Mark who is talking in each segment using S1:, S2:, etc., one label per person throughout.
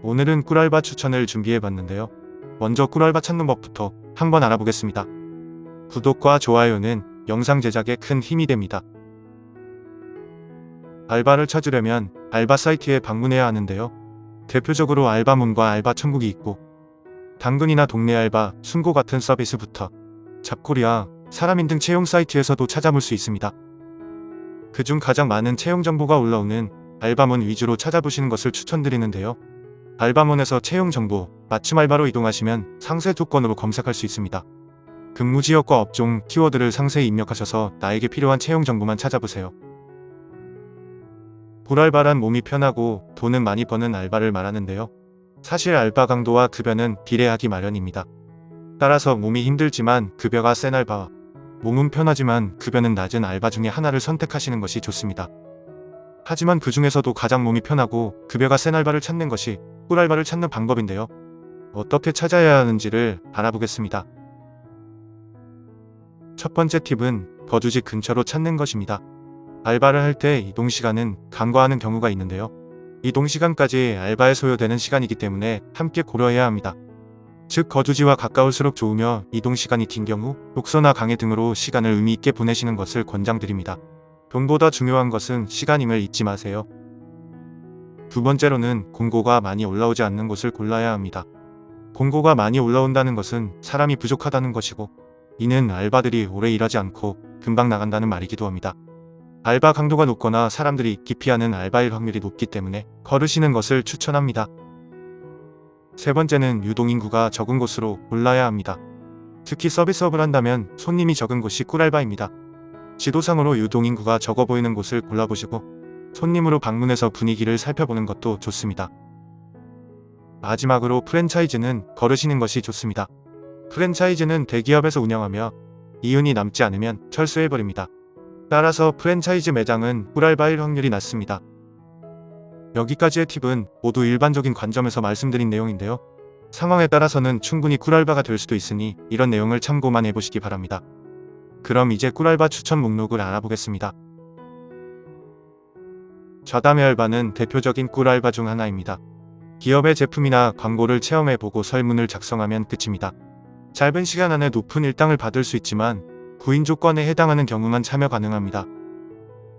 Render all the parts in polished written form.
S1: 오늘은 꿀알바 추천을 준비해봤는데요. 먼저 꿀알바 찾는 법부터 한번 알아보겠습니다. 구독과 좋아요는 영상 제작에 큰 힘이 됩니다. 알바를 찾으려면 알바 사이트에 방문해야 하는데요. 대표적으로 알바몬과 알바천국이 있고 당근이나 동네 알바, 순고 같은 서비스부터 잡코리아, 사람인 등 채용 사이트에서도 찾아볼 수 있습니다. 그중 가장 많은 채용 정보가 올라오는 알바몬 위주로 찾아보시는 것을 추천드리는데요. 알바몬에서 채용 정보, 맞춤 알바로 이동하시면 상세 조건으로 검색할 수 있습니다. 근무 지역과 업종, 키워드를 상세히 입력하셔서 나에게 필요한 채용 정보만 찾아보세요. 꿀알바란 몸이 편하고 돈은 많이 버는 알바를 말하는데요. 사실 알바 강도와 급여는 비례하기 마련입니다. 따라서 몸이 힘들지만 급여가 센 알바와 몸은 편하지만 급여는 낮은 알바 중에 하나를 선택하시는 것이 좋습니다. 하지만 그 중에서도 가장 몸이 편하고 급여가 센 알바를 찾는 것이 꿀알바를 찾는 방법인데요. 어떻게 찾아야 하는지를 알아보겠습니다. 첫 번째 팁은 거주지 근처로 찾는 것입니다. 알바를 할 때 이동시간은 간과하는 경우가 있는데요. 이동시간까지 알바에 소요되는 시간이기 때문에 함께 고려해야 합니다. 즉 거주지와 가까울수록 좋으며 이동시간이 긴 경우 독서나 강의 등으로 시간을 의미 있게 보내시는 것을 권장드립니다. 돈보다 중요한 것은 시간임을 잊지 마세요. 두 번째로는 공고가 많이 올라오지 않는 곳을 골라야 합니다. 공고가 많이 올라온다는 것은 사람이 부족하다는 것이고 이는 알바들이 오래 일하지 않고 금방 나간다는 말이기도 합니다. 알바 강도가 높거나 사람들이 기피하는 알바일 확률이 높기 때문에 거르시는 것을 추천합니다. 세 번째는 유동인구가 적은 곳으로 골라야 합니다. 특히 서비스업을 한다면 손님이 적은 곳이 꿀알바입니다. 지도상으로 유동인구가 적어 보이는 곳을 골라보시고 손님으로 방문해서 분위기를 살펴보는 것도 좋습니다. 마지막으로 프랜차이즈는 거르시는 것이 좋습니다. 프랜차이즈는 대기업에서 운영하며 이윤이 남지 않으면 철수해버립니다. 따라서 프랜차이즈 매장은 꿀알바일 확률이 낮습니다. 여기까지의 팁은 모두 일반적인 관점에서 말씀드린 내용인데요. 상황에 따라서는 충분히 꿀알바가 될 수도 있으니 이런 내용을 참고만 해보시기 바랍니다. 그럼 이제 꿀알바 추천 목록을 알아보겠습니다. 좌담회 알바는 대표적인 꿀알바 중 하나입니다. 기업의 제품이나 광고를 체험해보고 설문을 작성하면 끝입니다. 짧은 시간 안에 높은 일당을 받을 수 있지만 구인 조건에 해당하는 경우만 참여 가능합니다.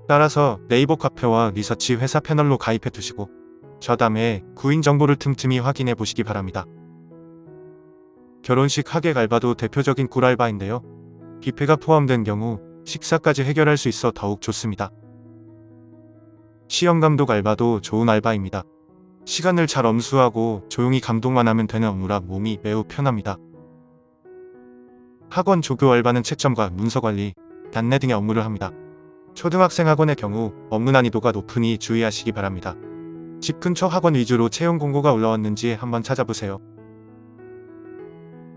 S1: 따라서 네이버 카페와 리서치 회사 패널로 가입해 두시고 좌담회 구인 정보를 틈틈이 확인해 보시기 바랍니다. 결혼식 하객 알바도 대표적인 꿀알바인데요. 뷔페가 포함된 경우 식사까지 해결할 수 있어 더욱 좋습니다. 시험 감독 알바도 좋은 알바입니다. 시간을 잘 엄수하고 조용히 감독만 하면 되는 업무라 몸이 매우 편합니다. 학원 조교 알바는 채점과 문서관리, 안내 등의 업무를 합니다. 초등학생 학원의 경우 업무 난이도가 높으니 주의하시기 바랍니다. 집 근처 학원 위주로 채용 공고가 올라왔는지 한번 찾아보세요.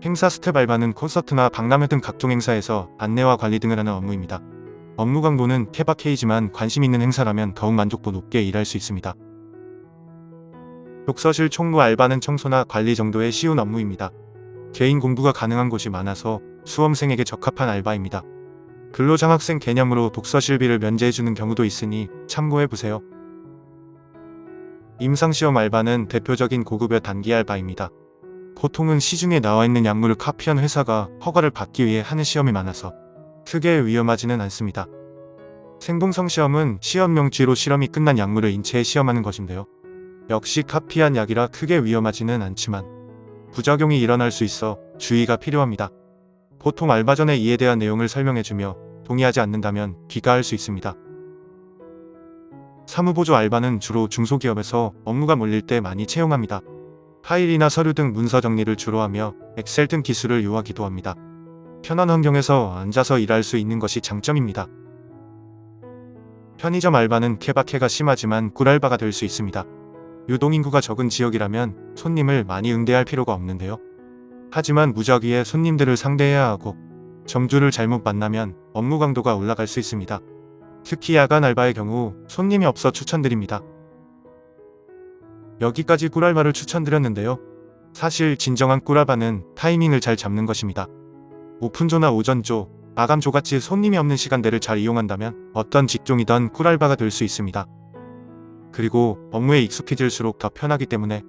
S1: 행사 스텝 알바는 콘서트나 박람회 등 각종 행사에서 안내와 관리 등을 하는 업무입니다. 업무 강도는 케바케이지만 관심 있는 행사라면 더욱 만족도 높게 일할 수 있습니다. 독서실 총무 알바는 청소나 관리 정도의 쉬운 업무입니다. 개인 공부가 가능한 곳이 많아서 수험생에게 적합한 알바입니다. 근로장학생 개념으로 독서실비를 면제해주는 경우도 있으니 참고해보세요. 임상시험 알바는 대표적인 고급여 단기 알바입니다. 보통은 시중에 나와있는 약물을 카피한 회사가 허가를 받기 위해 하는 시험이 많아서 크게 위험하지는 않습니다. 생동성 시험은 시험 명치로 실험이 끝난 약물을 인체에 시험하는 것인데요. 역시 카피한 약이라 크게 위험하지는 않지만 부작용이 일어날 수 있어 주의가 필요합니다. 보통 알바 전에 이에 대한 내용을 설명해주며 동의하지 않는다면 귀가할 수 있습니다. 사무보조 알바는 주로 중소기업에서 업무가 몰릴 때 많이 채용합니다. 파일이나 서류 등 문서 정리를 주로 하며 엑셀 등 기술을 요하기도 합니다. 편한 환경에서 앉아서 일할 수 있는 것이 장점입니다. 편의점 알바는 케바케가 심하지만 꿀알바가 될 수 있습니다. 유동인구가 적은 지역이라면 손님을 많이 응대할 필요가 없는데요. 하지만 무작위에 손님들을 상대해야 하고 점주를 잘못 만나면 업무 강도가 올라갈 수 있습니다. 특히 야간 알바의 경우 손님이 없어 추천드립니다. 여기까지 꿀알바를 추천드렸는데요. 사실 진정한 꿀알바는 타이밍을 잘 잡는 것입니다. 오픈조나 오전조, 마감조같이 손님이 없는 시간대를 잘 이용한다면 어떤 직종이든 꿀알바가 될 수 있습니다. 그리고 업무에 익숙해질수록 더 편하기 때문에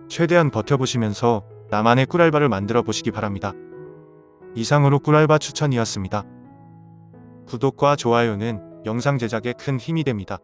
S1: 최대한 버텨보시면서 나만의 꿀알바를 만들어 보시기 바랍니다. 이상으로 꿀알바 추천이었습니다. 구독과 좋아요는 영상 제작에 큰 힘이 됩니다.